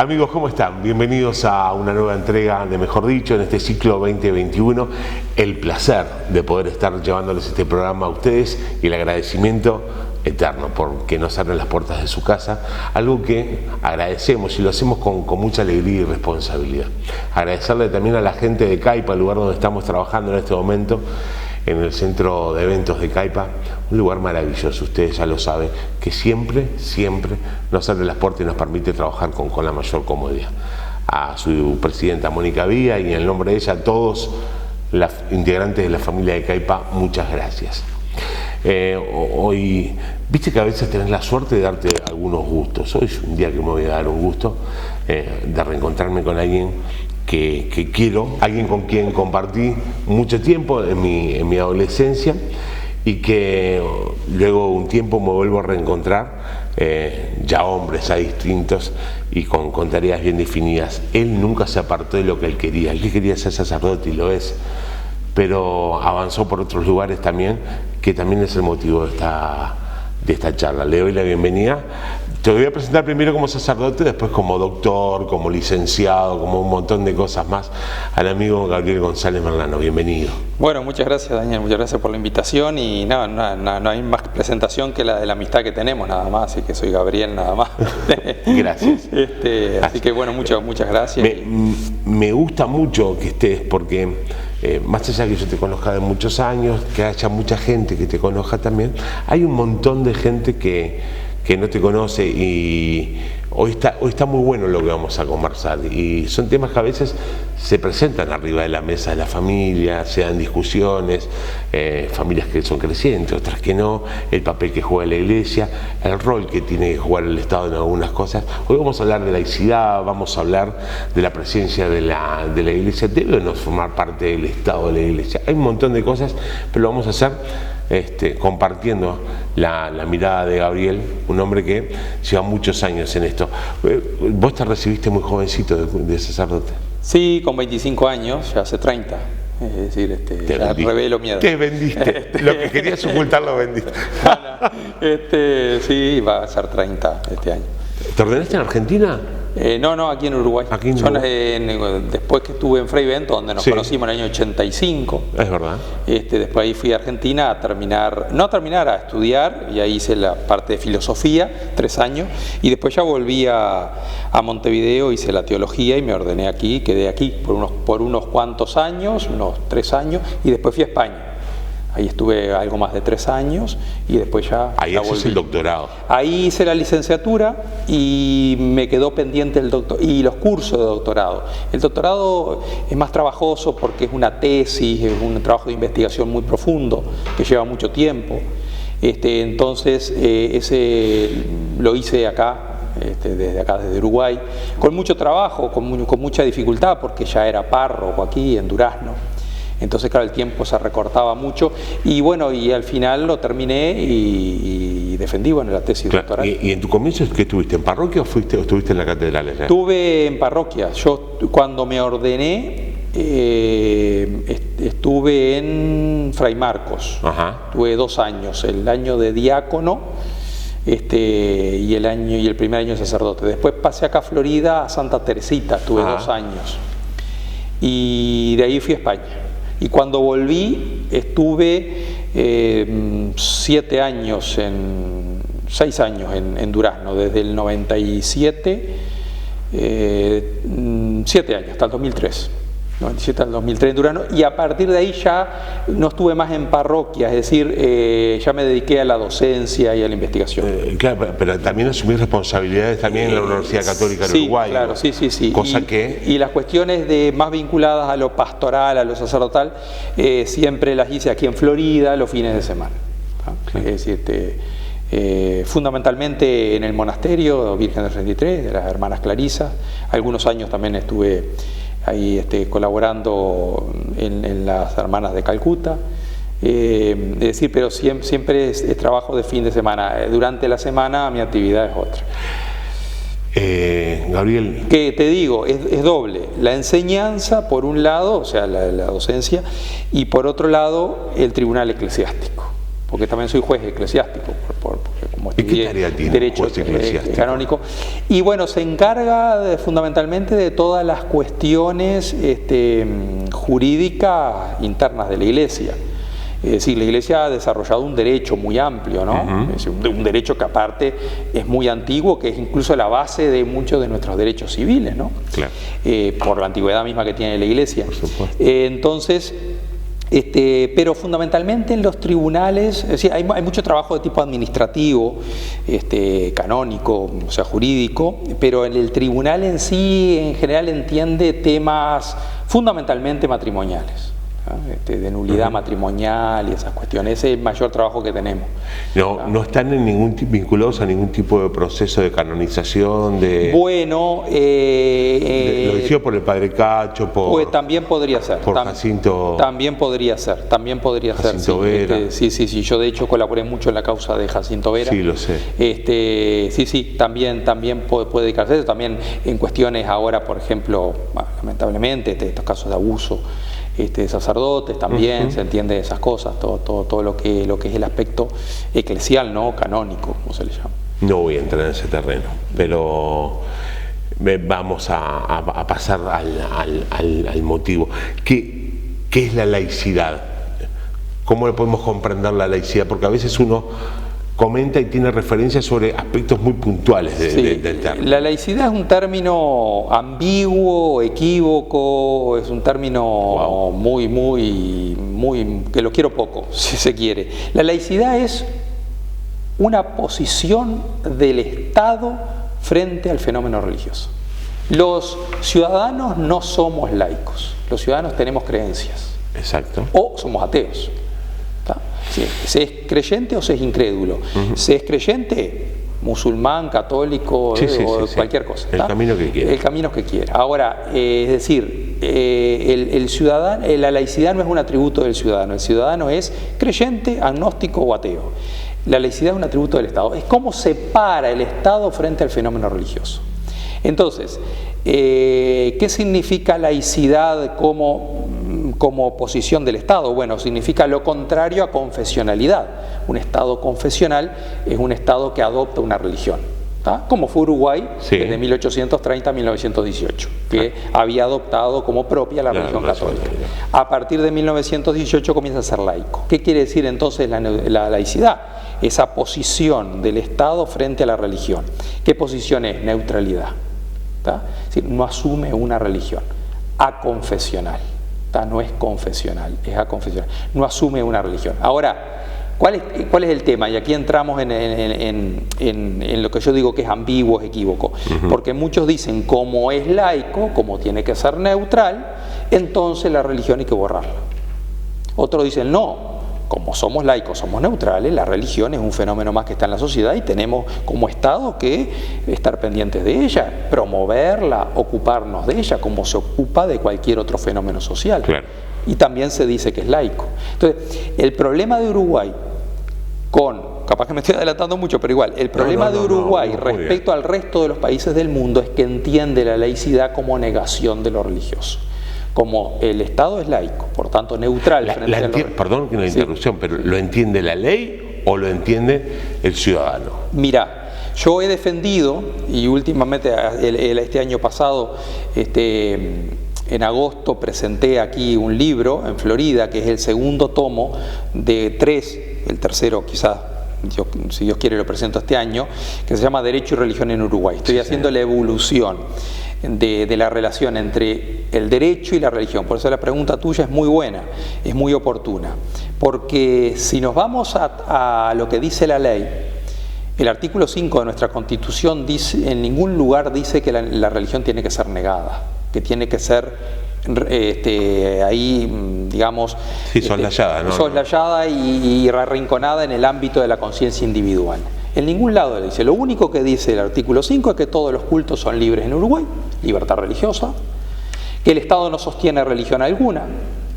Amigos, ¿cómo están? Bienvenidos a una nueva entrega de Mejor Dicho en este ciclo 2021. El placer de poder estar llevándoles este programa a ustedes y el agradecimiento eterno porque nos abren las puertas de su casa, algo que agradecemos y lo hacemos con mucha alegría y responsabilidad. Agradecerle también a la gente de Caipa, el lugar donde estamos trabajando en este momento, en el centro de eventos de Caipa, un lugar maravilloso, ustedes ya lo saben, que siempre nos abre las puertas y nos permite trabajar con la mayor comodidad. A su presidenta Mónica Vía y en el nombre de ella a todos los integrantes de la familia de Caipa, muchas gracias. Hoy, viste que a veces tenés la suerte de darte algunos gustos. Hoy es un día que me voy a dar un gusto de reencontrarme con alguien que quiero, alguien con quien compartí mucho tiempo en mi adolescencia y que luego de un tiempo me vuelvo a reencontrar, ya hombres, ya distintos y con tareas bien definidas. Él nunca se apartó de lo que él quería ser sacerdote y lo es, pero avanzó por otros lugares también, que también es el motivo de esta charla. Le doy la bienvenida. Te voy a presentar primero como sacerdote, después como doctor, como licenciado, como un montón de cosas más, al amigo Gabriel González Merlano. Bienvenido. Bueno, muchas gracias, Daniel, muchas gracias por la invitación y no hay más presentación que la de la amistad que tenemos, nada más, así que soy Gabriel, nada más. Gracias. Así que bueno, muchas gracias. Me gusta mucho que estés porque más allá que yo te conozca de muchos años, que haya mucha gente que te conozca también, hay un montón de gente que no te conoce y hoy está muy bueno lo que vamos a conversar y son temas que a veces se presentan arriba de la mesa de la familia, se dan discusiones, familias que son crecientes, otras que no, el papel que juega la iglesia, el rol que tiene que jugar el Estado en algunas cosas. Hoy vamos a hablar de laicidad, vamos a hablar de la presencia de la iglesia, debe o no formar parte del Estado de la iglesia, hay un montón de cosas, pero lo vamos a hacer compartiendo la mirada de Gabriel, un hombre que lleva muchos años en esto. Vos te recibiste muy jovencito de sacerdote. Sí, con 25 años, ya hace 30. Es decir, ya revelo miedo. Te vendiste. Lo que querías ocultar lo vendiste. Sí, va a ser 30 este año. ¿Te ordenaste en Argentina? No, aquí en Uruguay. Después que estuve en Fray Bento, donde nos conocimos en el año 85. Es verdad. Después ahí fui a Argentina a estudiar, y ahí hice la parte de filosofía, 3 años, y después ya volví a Montevideo, hice la teología y me ordené aquí, quedé aquí por unos cuantos años, unos 3 años, y después fui a España. Ahí estuve algo más de 3 años y después ya... Ahí haces el doctorado. Ahí hice la licenciatura y me quedó pendiente el y los cursos de doctorado. El doctorado es más trabajoso porque es una tesis, es un trabajo de investigación muy profundo que lleva mucho tiempo. Entonces ese lo hice acá. Desde Uruguay, con mucho trabajo, con mucha dificultad porque ya era párroco aquí en Durazno. Entonces, claro, el tiempo se recortaba mucho y bueno, y al final lo terminé y defendí, la tesis doctoral. ¿Y en tu comienzo qué estuviste? ¿En parroquia o estuviste en la catedral? Estuve en parroquia. Yo cuando me ordené estuve en Fray Marcos. Ajá. Tuve 2 años, el año de diácono y el primer año de sacerdote. Después pasé acá a Florida, a Santa Teresita, tuve 2 años y de ahí fui a España. Y cuando volví estuve 6 años en Durazno, desde el 97, 7 años, hasta el 2003. 97 al 2003 en Durazno, y a partir de ahí ya no estuve más en parroquia, es decir, ya me dediqué a la docencia y a la investigación. Claro, pero también asumí responsabilidades también en la Universidad Católica de Uruguay. Claro, ¿no? sí. Cosa y las cuestiones más vinculadas a lo pastoral, a lo sacerdotal, siempre las hice aquí en Florida los fines de semana. ¿No? Es decir, fundamentalmente en el monasterio Virgen del 33, de las hermanas Clarisas. Algunos años también estuve ahí colaborando en las hermanas de Calcuta, es decir, pero siempre es trabajo de fin de semana. Durante la semana mi actividad es otra. Gabriel. Que te digo, es doble, la enseñanza por un lado, o sea, la docencia, y por otro lado el tribunal eclesiástico, porque también soy juez eclesiástico, porque como ¿Y qué tarea tiene derecho canónico. Y bueno, se encarga fundamentalmente de todas las cuestiones jurídicas internas de la Iglesia. Es decir, la Iglesia ha desarrollado un derecho muy amplio, ¿no? Es decir, un derecho que aparte es muy antiguo, que es incluso la base de muchos de nuestros derechos civiles, ¿no? Claro. Por la antigüedad misma que tiene la Iglesia. Por supuesto. Entonces, pero fundamentalmente en los tribunales, es decir, hay mucho trabajo de tipo administrativo, canónico, o sea, jurídico, pero en el tribunal en sí, en general, entiende temas fundamentalmente matrimoniales. De nulidad matrimonial y esas cuestiones. Ese es el mayor trabajo que tenemos. No están vinculados a ningún tipo de proceso de canonización bueno, lo decidió por el padre Cacho, pues también podría ser. Por Jacinto. También podría ser. Jacinto Vera. Sí, yo de hecho colaboré mucho en la causa de Jacinto Vera. Sí, lo sé. Sí, también puede dedicarse a eso. También en cuestiones ahora, por ejemplo, lamentablemente, estos casos de abuso de sacerdotes también, se entiende de esas cosas, todo lo que es el aspecto eclesial, ¿no? Canónico, como se le llama. No voy a entrar en ese terreno, pero vamos a pasar al motivo. ¿Qué es la laicidad? ¿Cómo le podemos comprender la laicidad? Porque a veces uno comenta y tiene referencias sobre aspectos muy puntuales del término. La laicidad es un término ambiguo, equívoco, es un término muy que lo quiero poco, si se quiere. La laicidad es una posición del Estado frente al fenómeno religioso. Los ciudadanos no somos laicos, los ciudadanos tenemos creencias. Exacto. O somos ateos. Sí, se es creyente o se es incrédulo. Se es creyente, musulmán, católico, cualquier cosa. El camino que quiera. El camino que quiera. Ahora, es decir, el ciudadano, la laicidad no es un atributo del ciudadano. El ciudadano es creyente, agnóstico o ateo. La laicidad es un atributo del Estado. Es cómo se para el Estado frente al fenómeno religioso. Entonces, ¿qué significa laicidad como posición del Estado? Bueno, significa lo contrario a confesionalidad. Un Estado confesional es un Estado que adopta una religión, ¿tá? Como fue Uruguay desde 1830 a 1918, que había adoptado como propia la religión católica. A partir de 1918 comienza a ser laico. ¿Qué quiere decir entonces la laicidad? Esa posición del Estado frente a la religión. ¿Qué posición es? Neutralidad. ¿Tá? Es decir, no asume una religión. Aconfesional. No es confesional, es aconfesional. No asume una religión. Ahora, ¿cuál es el tema? Y aquí entramos en lo que yo digo que es ambiguo, es equívoco. Porque muchos dicen, como es laico, como tiene que ser neutral, entonces la religión hay que borrarla. Otros dicen, no, como somos laicos, somos neutrales, la religión es un fenómeno más que está en la sociedad y tenemos como Estado que estar pendientes de ella, promoverla, ocuparnos de ella, como se ocupa de cualquier otro fenómeno social. Claro. Y también se dice que es laico. Entonces, el problema de Uruguay capaz que me estoy adelantando mucho, pero igual, el problema de Uruguay respecto al resto de los países del mundo es que entiende la laicidad como negación de lo religioso. Como el Estado es laico, por tanto neutral frente a lo... Perdón que la interrupción, pero ¿lo entiende la ley o lo entiende el ciudadano? Mira, yo he defendido, y últimamente este año pasado, en agosto presenté aquí un libro en Florida, que es el segundo tomo de 3, el tercero quizás, si Dios quiere lo presento este año, que se llama Derecho y Religión en Uruguay. Estoy haciendo la evolución de la relación entre el derecho y la religión. Por eso la pregunta tuya es muy buena, es muy oportuna. Porque si nos vamos a lo que dice la ley, el artículo 5 de nuestra Constitución dice, en ningún lugar dice que la religión tiene que ser negada, que tiene que ser ahí, digamos, soslayada, ¿no? Soslayada y arrinconada en el ámbito de la conciencia individual. En ningún lado le dice. Lo único que dice el artículo 5 es que todos los cultos son libres en Uruguay, libertad religiosa, que el Estado no sostiene religión alguna,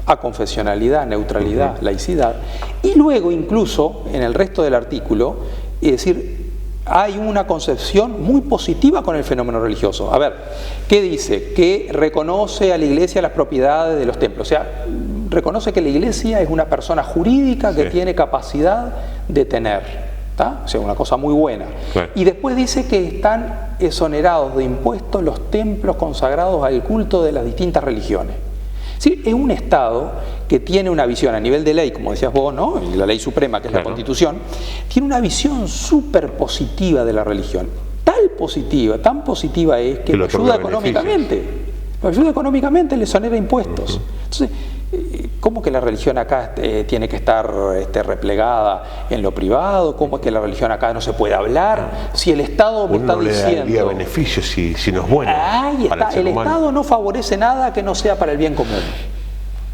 aconfesionalidad, neutralidad, laicidad, y luego incluso en el resto del artículo, es decir, hay una concepción muy positiva con el fenómeno religioso. A ver, ¿qué dice? Que reconoce a la Iglesia las propiedades de los templos, o sea, reconoce que la Iglesia es una persona jurídica que tiene capacidad de tener ¿Está? O sea, una cosa muy buena. Claro. Y después dice que están exonerados de impuestos los templos consagrados al culto de las distintas religiones. Sí, es un Estado que tiene una visión a nivel de ley, como decías vos, ¿no? La ley suprema, que es la Constitución, tiene una visión súper positiva de la religión. Tan positiva es que lo ayuda económicamente. Lo ayuda económicamente, le exonera impuestos. Entonces, ¿cómo que la religión acá tiene que estar replegada en lo privado? ¿Cómo es que la religión acá no se puede hablar? Si el Estado me está diciendo... le daría beneficios si no es bueno. Ahí está, el Estado no favorece nada que no sea para el bien común.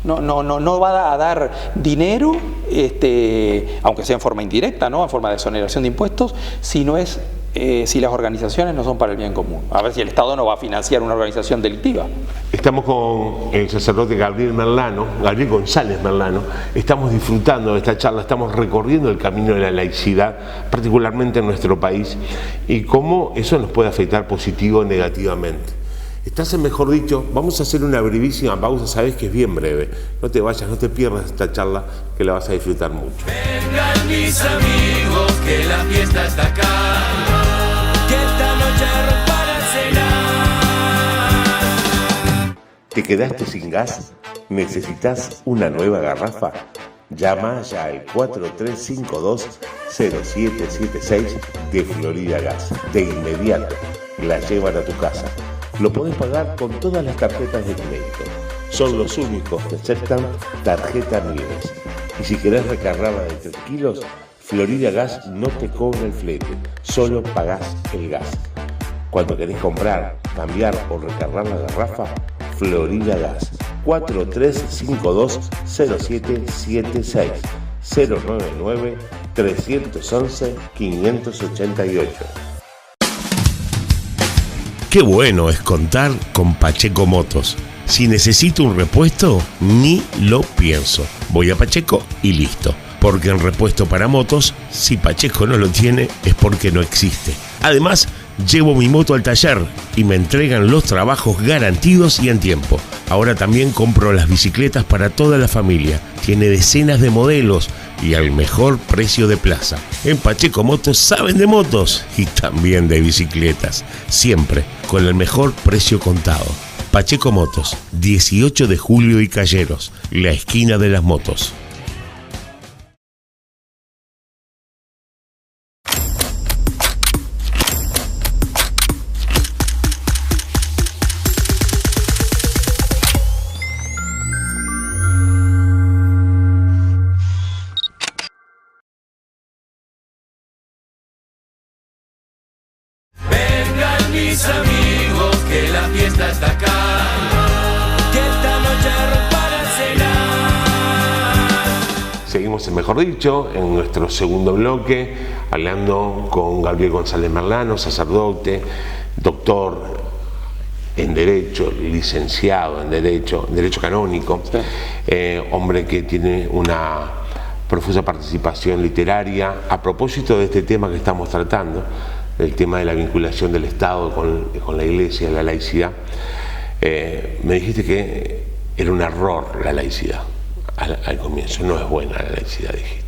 No va a dar dinero, aunque sea en forma indirecta, ¿no? En forma de exoneración de impuestos, si las organizaciones no son para el bien común. A ver si el Estado no va a financiar una organización delictiva. Estamos con el sacerdote Gabriel González Merlano. Estamos disfrutando de esta charla, estamos recorriendo el camino de la laicidad, particularmente en nuestro país, y cómo eso nos puede afectar positivo o negativamente. Estás en Mejor Dicho. Vamos a hacer una brevísima pausa, sabes que es bien breve. No te vayas, no te pierdas esta charla, que la vas a disfrutar mucho. Vengan mis amigos, que la fiesta está acá, que esta noche rompan a cenar. ¿Te quedaste sin gas? ¿Necesitas una nueva garrafa? Llama ya al 4352-0776 de Florida Gas. De inmediato la llevan a tu casa. Lo podés pagar con todas las tarjetas de crédito. Son los únicos que aceptan tarjeta Nieves. Y si querés recargarla de 3 kilos, Florida Gas no te cobra el flete, solo pagás el gas. Cuando querés comprar, cambiar o recargar la garrafa, Florida Gas. 4352-0776 099-311-588. Qué bueno es contar con Pacheco Motos. Si necesito un repuesto, ni lo pienso. Voy a Pacheco y listo. Porque en repuesto para motos, si Pacheco no lo tiene, es porque no existe. Además, llevo mi moto al taller y me entregan los trabajos garantidos y en tiempo. Ahora también compro las bicicletas para toda la familia. Tiene decenas de modelos y al mejor precio de plaza. En Pacheco Motos saben de motos y también de bicicletas. Siempre con el mejor precio contado. Pacheco Motos, 18 de julio y Calleros, la esquina de las motos. Mis amigos, que la fiesta está acá, que esta noche rompan a cenar. Seguimos en Mejor Dicho, en nuestro segundo bloque, hablando con Gabriel González Merlano, sacerdote, doctor en Derecho, licenciado en Derecho canónico, sí. Hombre que tiene una profusa participación literaria a propósito de este tema que estamos tratando, el tema de la vinculación del Estado con la Iglesia, la laicidad. Me dijiste que era un error la laicidad al comienzo, no es buena la laicidad, dijiste.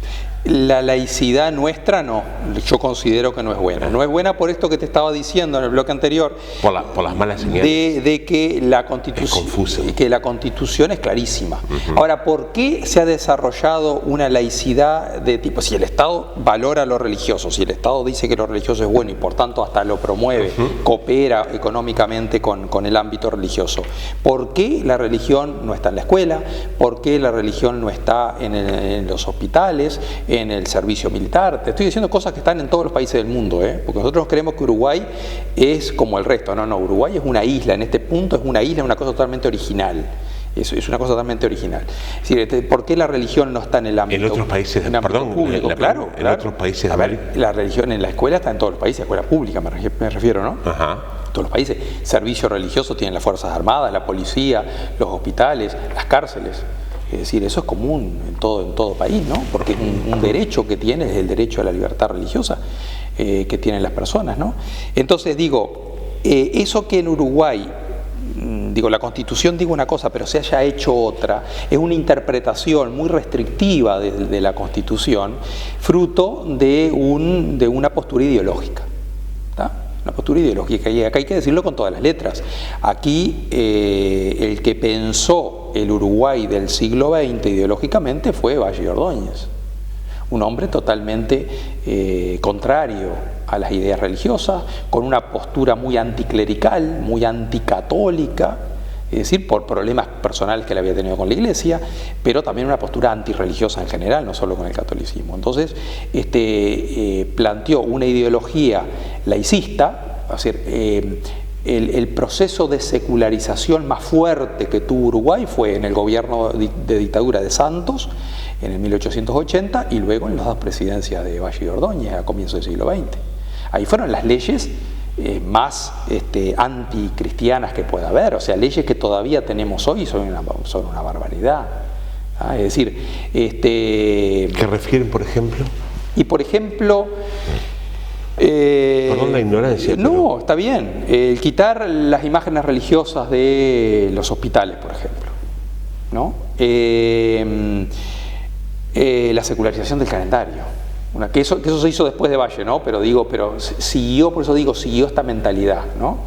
La laicidad nuestra no, yo considero que no es buena. No es buena por esto que te estaba diciendo en el bloque anterior. Por las malas señales. De que la Constitución es clarísima. Ahora, ¿por qué se ha desarrollado una laicidad de tipo? Si el Estado valora lo religioso, si el Estado dice que lo religioso es bueno y por tanto hasta lo promueve, coopera económicamente con el ámbito religioso, ¿por qué la religión no está en la escuela? ¿Por qué la religión no está en los hospitales? En el servicio militar. Te estoy diciendo cosas que están en todos los países del mundo, porque nosotros creemos que Uruguay es como el resto. No, Uruguay es una isla, en este punto es una isla, una cosa totalmente original. Es una cosa totalmente original. Es decir, ¿por qué la religión no está en el ámbito? En otros países, público? Claro. Otros países. A ver, la religión en la escuela está en todos los países, escuela pública me refiero, ¿no? Ajá. Todos los países. Servicio religioso tienen las Fuerzas Armadas, la policía, los hospitales, las cárceles. Es decir, eso es común en todo país, ¿no? Porque es un derecho que tiene, es el derecho a la libertad religiosa que tienen las personas, ¿no? Entonces digo, eso que en Uruguay la Constitución digo una cosa, pero se haya hecho otra, es una interpretación muy restrictiva de la Constitución, fruto de una postura ideológica. ¿Tá? Una postura ideológica, y acá hay que decirlo con todas las letras. Aquí el que pensó el Uruguay del siglo XX ideológicamente fue Valle Ordóñez, un hombre totalmente contrario a las ideas religiosas, con una postura muy anticlerical, muy anticatólica, es decir, por problemas personales que él había tenido con la Iglesia, pero también una postura antirreligiosa en general, no solo con el catolicismo. Entonces, planteó una ideología laicista, es decir, el proceso de secularización más fuerte que tuvo Uruguay fue en el gobierno de dictadura de Santos, en el 1880, y luego en las dos presidencias de Valle Ordóñez a comienzos del siglo XX. Ahí fueron las leyes más anticristianas que pueda haber, o sea, leyes que todavía tenemos hoy son una barbaridad. ¿Ah? Es decir, ¿qué refieren, por ejemplo? Y por ejemplo, perdón la ignorancia. No, pero... está bien. El quitar las imágenes religiosas de los hospitales, por ejemplo, ¿no? La secularización del calendario. Que eso se hizo después de Valle, ¿no? Pero siguió, por eso digo, siguió esta mentalidad, ¿no?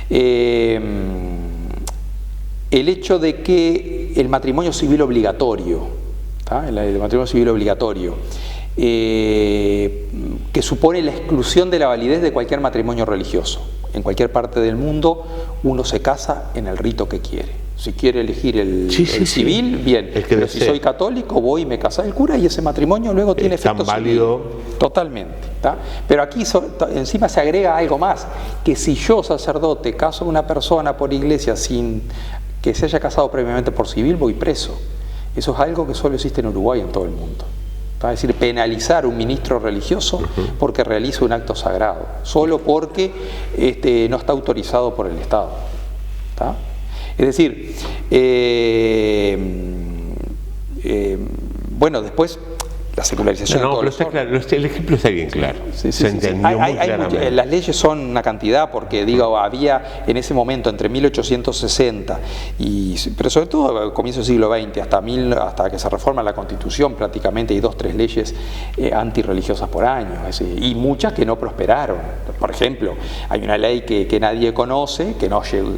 El hecho de que el matrimonio civil obligatorio, ¿tá? El matrimonio civil obligatorio, que supone la exclusión de la validez de cualquier matrimonio religioso. En cualquier parte del mundo uno se casa en el rito que quiere. Si quiere elegir el civil, bien. Pero si soy católico, voy y me caso el cura y ese matrimonio luego tiene efecto válido. Civil. Totalmente. ¿Tá? Pero aquí encima se agrega algo más, que si yo, sacerdote, caso a una persona por iglesia sin que se haya casado previamente por civil, voy preso. Eso es algo que solo existe en Uruguay y en todo el mundo. ¿Tá? Es decir, penalizar a un ministro religioso porque realiza un acto sagrado, solo porque no está autorizado por el Estado. ¿Tá? Es decir, bueno, después la secularización. No, pero está claro, el ejemplo está bien claro. Se entendió muy claramente. Las leyes son una cantidad, porque digo, había en ese momento entre 1860 pero sobre todo al comienzo del siglo XX hasta que se reforma la Constitución, prácticamente hay 2 o 3 leyes antirreligiosas por año, y muchas que no prosperaron. Por ejemplo, hay una ley que nadie conoce, que no llegó.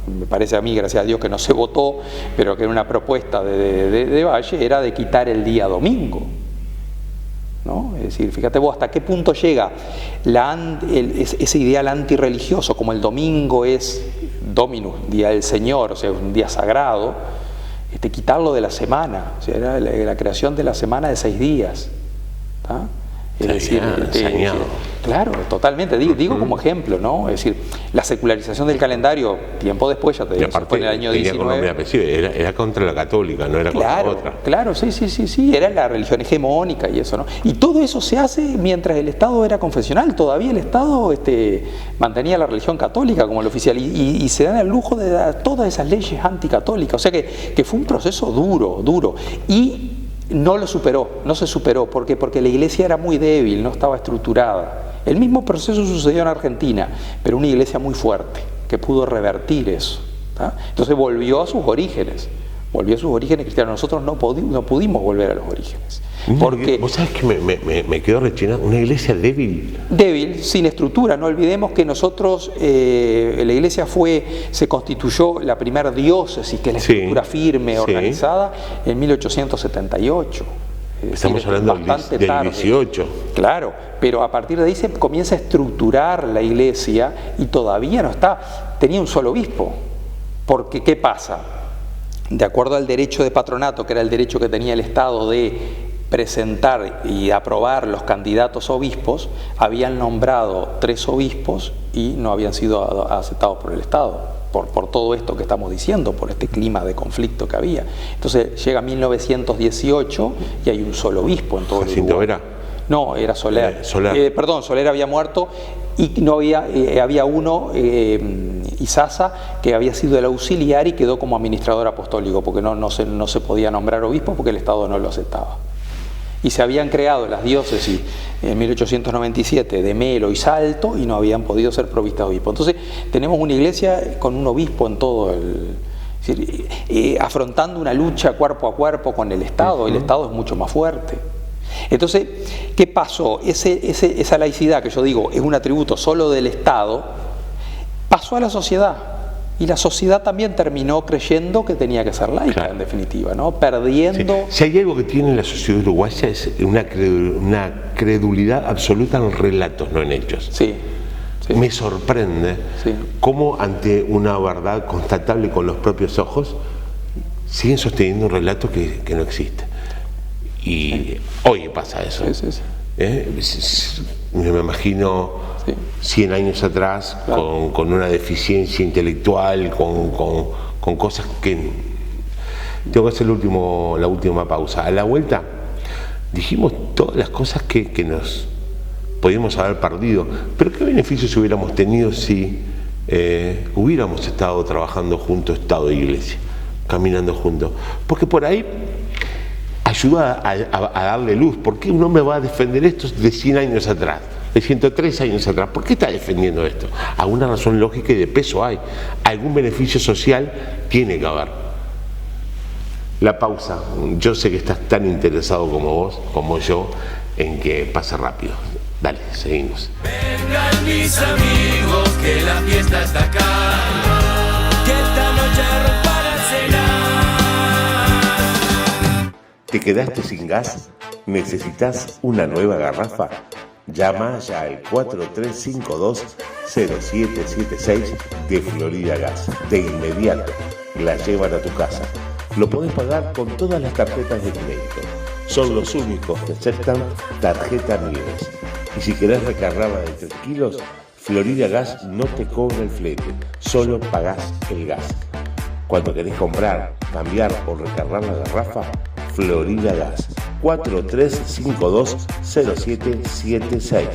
Me parece a mí, gracias a Dios, que no se votó, pero que era una propuesta de Valle, era de quitar el día domingo, ¿no? Es decir, fíjate vos hasta qué punto llega ese ideal antirreligioso, como el domingo es Dominus, día del Señor, o sea, un día sagrado, quitarlo de la semana, o sea, era la creación de la semana de 6 días. ¿Tá? Es decir, claro, totalmente, digo como ejemplo, ¿no? Es decir, la secularización del calendario, tiempo después, ya te digo, fue en el año 19. Era contra la católica, no era contra otra. Claro, sí, era la religión hegemónica y eso, ¿no? Y todo eso se hace mientras el Estado era confesional, todavía el Estado mantenía la religión católica como el oficial, y se dan el lujo de dar todas esas leyes anticatólicas, o sea que fue un proceso duro, y no se superó, porque la iglesia era muy débil, no estaba estructurada. El mismo proceso sucedió en Argentina, pero una iglesia muy fuerte, que pudo revertir eso. ¿Tá? Entonces volvió a sus orígenes cristianos. Nosotros no pudimos volver a los orígenes. Porque, vos sabés que me quedó rechinado, una iglesia débil. Débil, sin estructura. No olvidemos que nosotros, la iglesia se constituyó la primera diócesis, que es la estructura firme, organizada, en 1878. Estamos hablando del 18. Claro, pero a partir de ahí se comienza a estructurar la iglesia y todavía no está. Tenía un solo obispo. Porque, ¿qué pasa? De acuerdo al derecho de patronato, que era el derecho que tenía el Estado de presentar y aprobar los candidatos a obispos, habían nombrado 3 obispos y no habían sido aceptados por el Estado, por todo esto que estamos diciendo, por este clima de conflicto que había. Entonces llega 1918 y hay un solo obispo en todo el Uruguay. ¿Jacinto Vera? No, era Soler. Soler había muerto y no había uno, Izaza, que había sido el auxiliar y quedó como administrador apostólico, porque no se podía nombrar obispo porque el Estado no lo aceptaba. Y se habían creado las diócesis en 1897 de Melo y Salto y no habían podido ser provistas de obispo. Entonces tenemos una iglesia con un obispo en todo es decir, afrontando una lucha cuerpo a cuerpo con el Estado. El Estado es mucho más fuerte. Entonces, ¿qué pasó? Esa laicidad que yo digo es un atributo solo del Estado, pasó a la sociedad. Y la sociedad también terminó creyendo que tenía que ser laica, claro, en definitiva, ¿no? Perdiendo... Sí. Si hay algo que tiene la sociedad uruguaya es una credulidad absoluta en relatos, no en hechos. Sí. Sí. Me sorprende cómo ante una verdad constatable con los propios ojos siguen sosteniendo un relato que no existe. Y hoy pasa eso. Me imagino 100 años atrás, claro, con una deficiencia intelectual, con cosas que... Tengo que hacer la última pausa. A la vuelta dijimos todas las cosas que nos podíamos haber perdido, pero ¿qué beneficios hubiéramos tenido si hubiéramos estado trabajando juntos, Estado e Iglesia, caminando juntos? Porque por ahí ayuda a darle luz. ¿Por qué uno me va a defender esto de 100 años atrás, de 103 años atrás? ¿Por qué está defendiendo esto? Alguna razón lógica y de peso hay. Algún beneficio social tiene que haber. La pausa. Yo sé que estás tan interesado como vos, como yo, en que pase rápido. Dale, seguimos. Vengan mis amigos, que la fiesta está acá, que esta noche rompa la cena. ¿Te quedaste sin gas? ¿Necesitas una nueva garrafa? Llama ya al 4352-0776 de Florida Gas. De inmediato la llevan a tu casa. Lo podés pagar con todas las tarjetas de crédito. Son los únicos que aceptan tarjeta Nieves. Y si querés recargarla de 3 kilos, Florida Gas no te cobra el flete, solo pagás el gas. Cuando querés comprar, cambiar o recargar la garrafa, Florida Gas. 4352-0776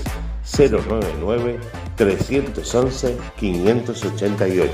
099-311-588.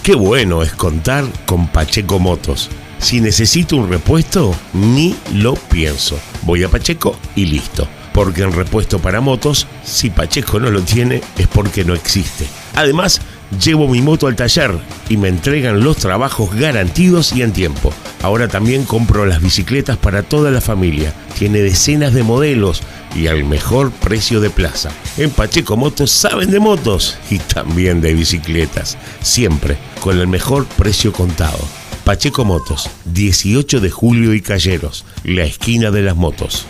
Qué bueno es contar con Pacheco Motos. Si necesito un repuesto, ni lo pienso. Voy a Pacheco y listo. Porque en repuesto para motos, si Pacheco no lo tiene, es porque no existe. Además, llevo mi moto al taller y me entregan los trabajos garantidos y en tiempo. Ahora también compro las bicicletas para toda la familia. Tiene decenas de modelos y al mejor precio de plaza. En Pacheco Motos saben de motos y también de bicicletas. Siempre con el mejor precio contado. Pacheco Motos, 18 de julio y Calleros, la esquina de las motos.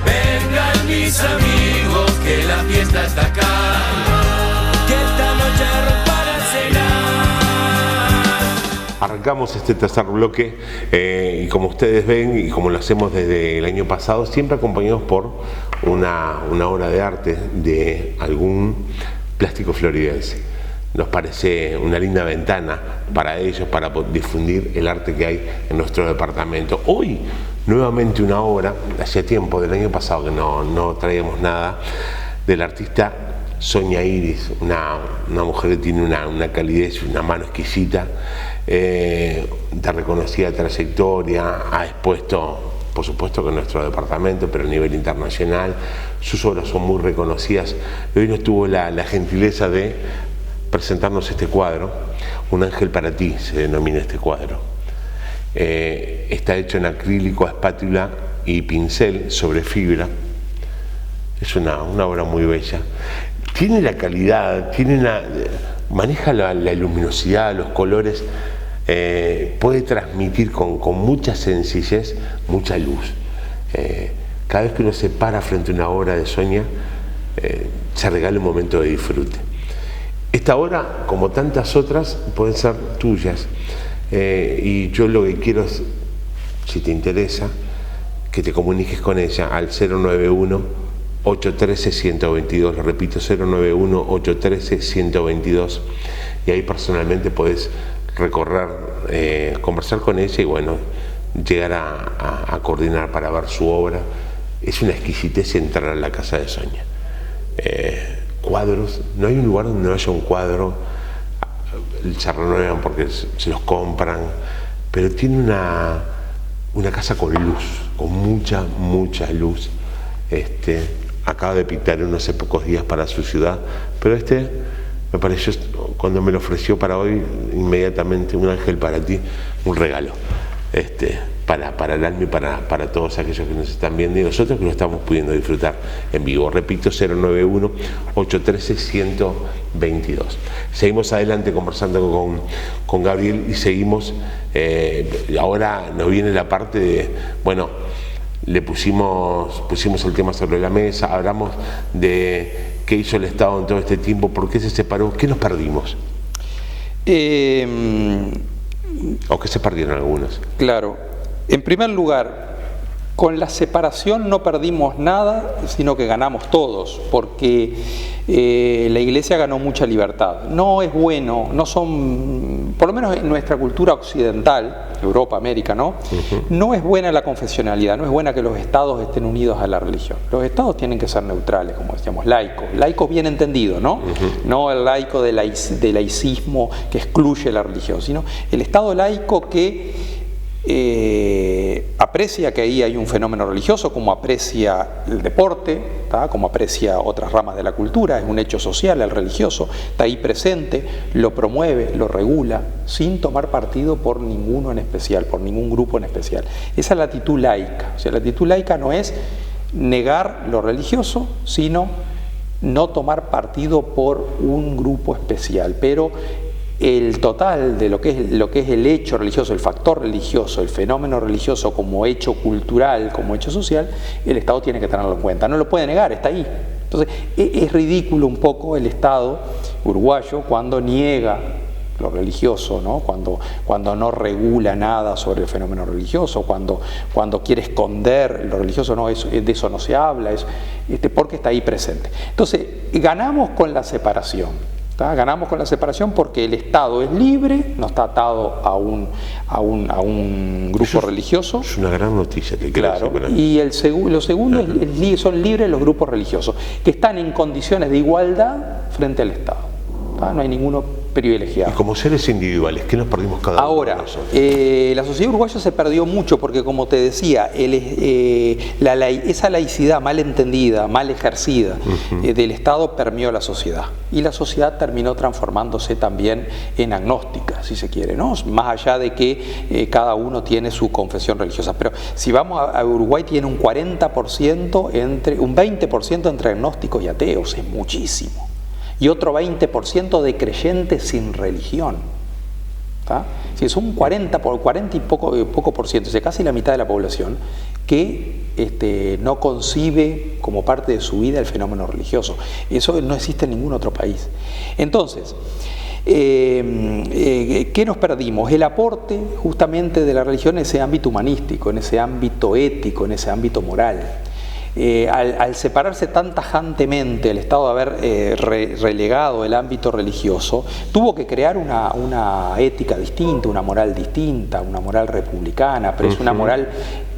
Vengan mis amigos, que la fiesta está acá, que esta noche rompa la cena. Arrancamos este tercer bloque y como ustedes ven y como lo hacemos desde el año pasado, siempre acompañados por una obra de arte de algún plástico floridense. Nos parece una linda ventana para ellos, para difundir el arte que hay en nuestro departamento. Hoy, nuevamente una obra, hacía tiempo, del año pasado que no traíamos nada, del artista Sonia Iris, una mujer que tiene una calidez, una mano exquisita, de reconocida trayectoria, ha expuesto, por supuesto, con nuestro departamento, pero a nivel internacional. Sus obras son muy reconocidas. Hoy nos tuvo la gentileza de presentarnos este cuadro, Un ángel para ti se denomina este cuadro. Está hecho en acrílico a espátula y pincel sobre fibra. Es una obra muy bella. Tiene la calidad, maneja la luminosidad, los colores, puede transmitir con mucha sencillez, mucha luz. Cada vez que uno se para frente a una obra de Sonia, se regala un momento de disfrute. Esta obra, como tantas otras, pueden ser tuyas. Y yo lo que quiero es, si te interesa, que te comuniques con ella al 091-813-122, lo repito, 091-813-122, y ahí personalmente podés recorrer, conversar con ella y bueno, llegar a coordinar para ver su obra. Es una exquisitez entrar a la casa de Sonia. Cuadros, no hay un lugar donde no haya un cuadro, se renuevan porque se los compran, pero tiene una casa con luz, con mucha luz. Acaba de pintar en unos pocos días para su ciudad, pero me pareció, cuando me lo ofreció para hoy, inmediatamente un ángel para ti, un regalo. Para el alma y para todos aquellos que nos están viendo y nosotros que lo estamos pudiendo disfrutar en vivo. Repito, 091-813-122. Seguimos adelante conversando con Gabriel y seguimos, ahora nos viene la parte de, bueno, le pusimos el tema sobre la mesa, hablamos de qué hizo el Estado en todo este tiempo, por qué se separó, qué nos perdimos. ¿O qué se perdieron algunos? Claro. En primer lugar, con la separación no perdimos nada, sino que ganamos todos, porque la Iglesia ganó mucha libertad. No es bueno, no son, por lo menos en nuestra cultura occidental, Europa, América, ¿no? No es buena la confesionalidad, no es buena que los estados estén unidos a la religión. Los estados tienen que ser neutrales, como decíamos, laicos bien entendido, ¿no? No el laico de laicismo que excluye la religión, sino el estado laico que aprecia que ahí hay un fenómeno religioso, como aprecia el deporte, ¿tá? Como aprecia otras ramas de la cultura, es un hecho social el religioso, está ahí presente, lo promueve, lo regula, sin tomar partido por ninguno en especial, por ningún grupo en especial. Esa es la actitud laica. O sea, la actitud laica no es negar lo religioso, sino no tomar partido por un grupo especial, pero el total de lo que es el hecho religioso, el factor religioso, el fenómeno religioso como hecho cultural, como hecho social, el Estado tiene que tenerlo en cuenta, no lo puede negar, está ahí. Entonces es ridículo un poco el Estado uruguayo cuando niega lo religioso, ¿no? Cuando no regula nada sobre el fenómeno religioso, cuando quiere esconder lo religioso, no, de eso no se habla, porque está ahí presente. Entonces ganamos con la separación. Ganamos con la separación porque el Estado es libre, no está atado a un grupo religioso. Es una gran noticia. Claro. Y lo segundo es son libres los grupos religiosos, que están en condiciones de igualdad frente al Estado. No hay ninguno privilegiado. Y como seres individuales, ¿qué nos perdimos cada uno? Ahora, la sociedad uruguaya se perdió mucho porque, como te decía, esa laicidad mal entendida, mal ejercida del Estado permeó la sociedad. Y la sociedad terminó transformándose también en agnóstica, si se quiere, ¿no? Más allá de que cada uno tiene su confesión religiosa. Pero si vamos a Uruguay, tiene un 40%, un 20% entre agnósticos y ateos, es muchísimo. Y otro 20% de creyentes sin religión. Si es un 40 y poco por ciento, o sea, casi la mitad de la población que no concibe como parte de su vida el fenómeno religioso. Eso no existe en ningún otro país. Entonces, ¿qué nos perdimos? El aporte justamente de la religión en ese ámbito humanístico, en ese ámbito ético, en ese ámbito moral. Al separarse tan tajantemente el Estado de haber relegado el ámbito religioso, tuvo que crear una ética distinta, una moral distinta, una moral republicana, pero es una moral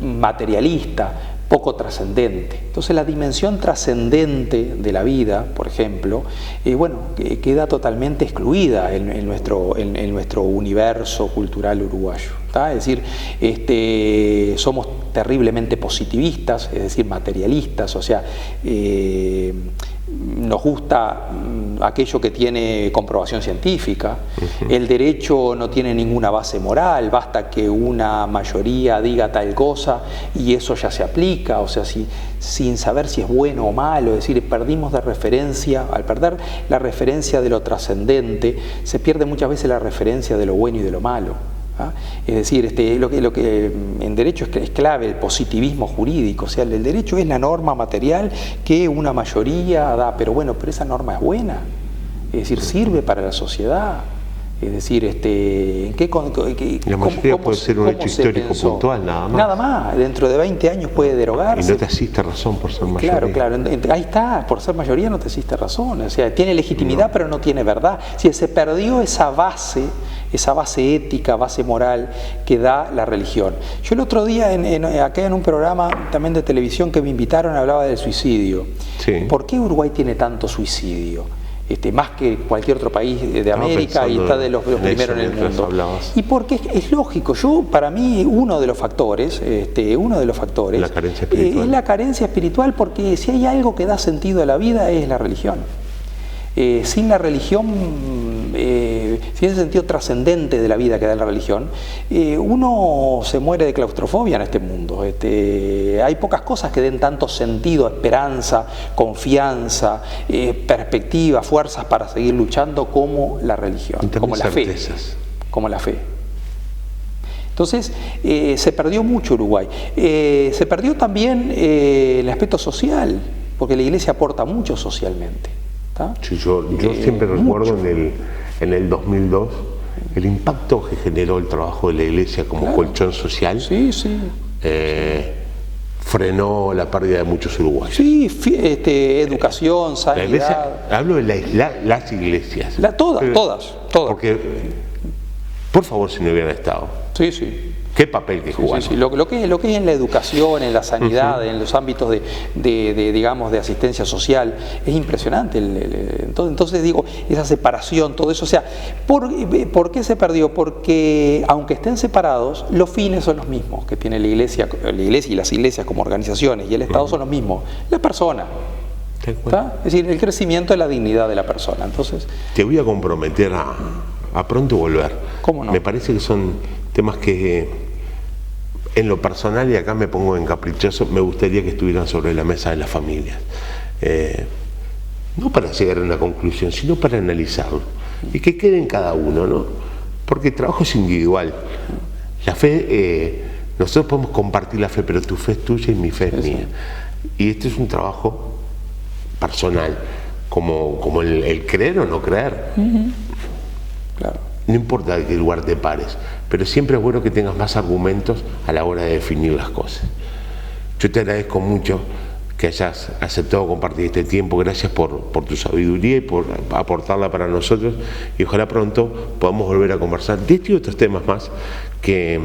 materialista, poco trascendente. Entonces la dimensión trascendente de la vida, por ejemplo, queda totalmente excluida en nuestro universo cultural uruguayo. Es decir, somos terriblemente positivistas, es decir, materialistas, o sea, nos gusta aquello que tiene comprobación científica, el derecho no tiene ninguna base moral, basta que una mayoría diga tal cosa y eso ya se aplica, o sea, sin saber si es bueno o malo, es decir, perdimos de referencia, al perder la referencia de lo trascendente, se pierde muchas veces la referencia de lo bueno y de lo malo. Es decir, lo que en derecho es clave, el positivismo jurídico, o sea, el derecho es la norma material que una mayoría da, pero esa norma es buena, es decir, sirve para la sociedad, Es decir, ¿en qué, la mayoría puede ser un hecho histórico puntual, nada más. Nada más, dentro de 20 años puede derogarse. Y no te asiste razón por ser mayoría. Claro, ahí está, por ser mayoría no te existe razón. O sea, tiene legitimidad pero no tiene verdad. Si se perdió esa base ética, base moral que da la religión. Yo el otro día, acá en un programa también de televisión que me invitaron, hablaba del suicidio. Sí. ¿Por qué Uruguay tiene tanto suicidio? Más que cualquier otro país de América, y está de los primeros en el mundo. Hablabas. Y porque es lógico, para mí uno de los factores, la carencia espiritual. Es la carencia espiritual, porque si hay algo que da sentido a la vida es la religión. Sin la religión, sin ese sentido trascendente de la vida que da la religión, uno se muere de claustrofobia en este mundo. Hay pocas cosas que den tanto sentido, esperanza, confianza, perspectiva, fuerzas para seguir luchando como la religión, como la fe. Como la fe. Entonces, se perdió mucho Uruguay. Se perdió también el aspecto social, porque la Iglesia aporta mucho socialmente. Sí, yo siempre recuerdo en el 2002 el impacto que generó el trabajo de la Iglesia como colchón social. Sí, sí. Frenó la pérdida de muchos uruguayos. Sí, educación, sanidad. La iglesia, hablo de las iglesias. Todas. Porque, por favor, si no hubieran estado. Sí, sí. ¿Qué papel que jugaron? Sí. Lo que es en la educación, en la sanidad, en los ámbitos digamos, de asistencia social, es impresionante. Entonces digo, esa separación, todo eso. O sea, ¿por qué se perdió? Porque aunque estén separados, los fines son los mismos que tiene la iglesia y las iglesias como organizaciones, y el Estado son los mismos. La persona. ¿Está? Es decir, el crecimiento de la dignidad de la persona. Entonces, te voy a comprometer a pronto volver. ¿Cómo no? Me parece que son temas que en lo personal, y acá me pongo en caprichoso, me gustaría que estuvieran sobre la mesa de las familias. No para llegar a una conclusión, sino para analizarlo. Y que quede en cada uno, ¿no? Porque el trabajo es individual. La fe, nosotros podemos compartir la fe, pero tu fe es tuya y mi fe es mía. Y este es un trabajo personal, como el creer o no creer. Claro. No importa de qué lugar te pares, pero siempre es bueno que tengas más argumentos a la hora de definir las cosas. Yo te agradezco mucho que hayas aceptado compartir este tiempo. Gracias por tu sabiduría y por aportarla para nosotros, y ojalá pronto podamos volver a conversar de este y otros temas más que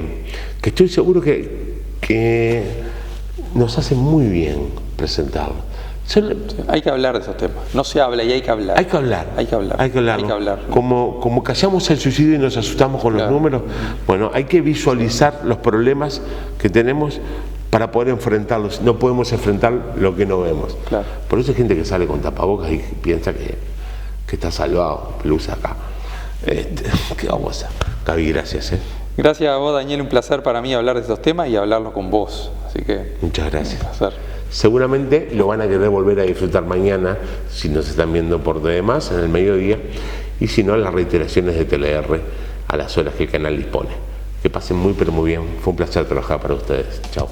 estoy seguro que nos hace muy bien presentarlo. Hay que hablar de esos temas. No se habla y hay que hablar. Hay que hablar. Como callamos el suicidio y nos asustamos con los números, bueno, hay que visualizar los problemas que tenemos para poder enfrentarlos. No podemos enfrentar lo que no vemos. Claro. Por eso hay gente que sale con tapabocas y piensa que está salvado, lo usa acá. ¿Qué vamos a hacer? Gaby, gracias. Gracias a vos, Daniel, un placer para mí hablar de estos temas y hablarlo con vos. Así que muchas gracias. Un placer. Seguramente lo van a querer volver a disfrutar mañana, si nos están viendo por demás, en el mediodía, y si no, las reiteraciones de TLR a las horas que el canal dispone. Que pasen muy pero muy bien. Fue un placer trabajar para ustedes. Chao.